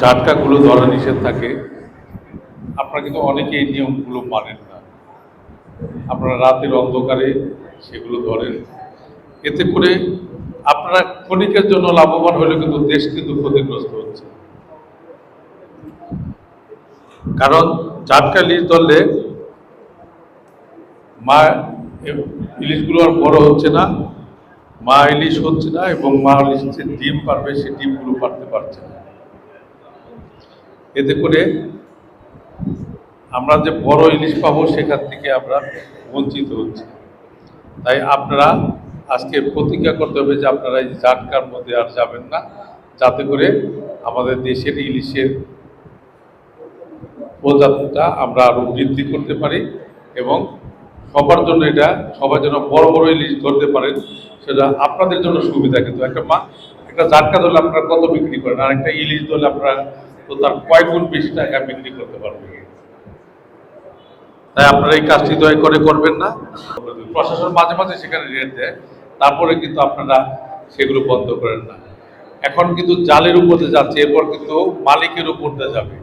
জাটকাগুলো ধরা নিষেধ থাকে, আপনারা কিন্তু অনেকে এই নিয়মগুলো মানেন না। আপনারা রাতের অন্ধকারে সেগুলো ধরেন, এতে করে আপনারা ক্ষণিকের জন্য লাভবান হলে কিন্তু দেশ কিন্তু ক্ষতিগ্রস্ত হচ্ছে। কারণ জাটকা ইলিশ ধরলে মা ইলিশগুলো আর বড় হচ্ছে না, মা ইলিশ হচ্ছে না, এবং মা ইলিশ যে ডিম পারবে সে ডিমগুলো পারতে পারছে না। এতে করে আমরা যে বড় ইলিশ পাবো সেখান থেকে আমরা বঞ্চিত হচ্ছি। তাই আপনারা আজকে প্রতিজ্ঞা করতে হবে যে আপনারা এই জাটকার মধ্যে আর যাবেন না, যাতে করে আমাদের দেশের ইলিশের প্রজাতিটা আমরা আরো বৃদ্ধি করতে পারি এবং সবার জন্য এটা সবাই যেন বড় বড় ইলিশ ধরতে পারেন, সেটা আপনাদের জন্য সুবিধা। কিন্তু একটা জাটকা ধরলে আপনারা কত বিক্রি করেন, আর একটা ইলিশ ধরলে আপনারা তো তার কয়েক গুণ বেশি টাকা বিক্রি করতে পারবেন। তাই আপনারা এই কাজটি দয়া করে করবেন না। প্রশাসন মাঝে মাঝে সেখানে রেট দেয়, তারপরে কিন্তু আপনারা সেগুলো বন্ধ করেন না। এখন কিন্তু জালের উপরে যাচ্ছে, এরপর কিন্তু মালিকের উপর দিয়ে যাবে।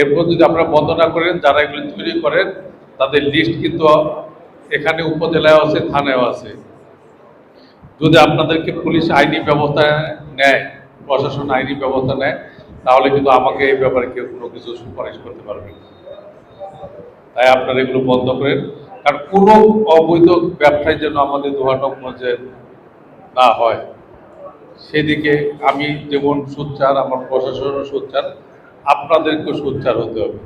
এরপর যদি আপনারা বন্ধ না করেন, যারা এগুলো তৈরি করেন তাদের লিস্ট কিন্তু এখানে উপজেলায় আছে, থানায়ও আছে। যদি আপনাদেরকে পুলিশ আইনি ব্যবস্থা নেয়, প্রশাসন আইনি ব্যবস্থা নেয়, তাহলে কিন্তু আমাকে এই ব্যাপারে কেউ কোনো কিছু সুপারিশ করতে পারবে না। তাই আপনারা এগুলো বন্ধ করেন, কারণ কোনো অবৈধ ব্যবসায় যেন আমাদের দোহানগঞ্জে না হয়, সেদিকে আমি যেমন সোচ্চার, আমার প্রশাসনও সোচ্চার, আপনাদেরকেও সোচ্চার হতে হবে।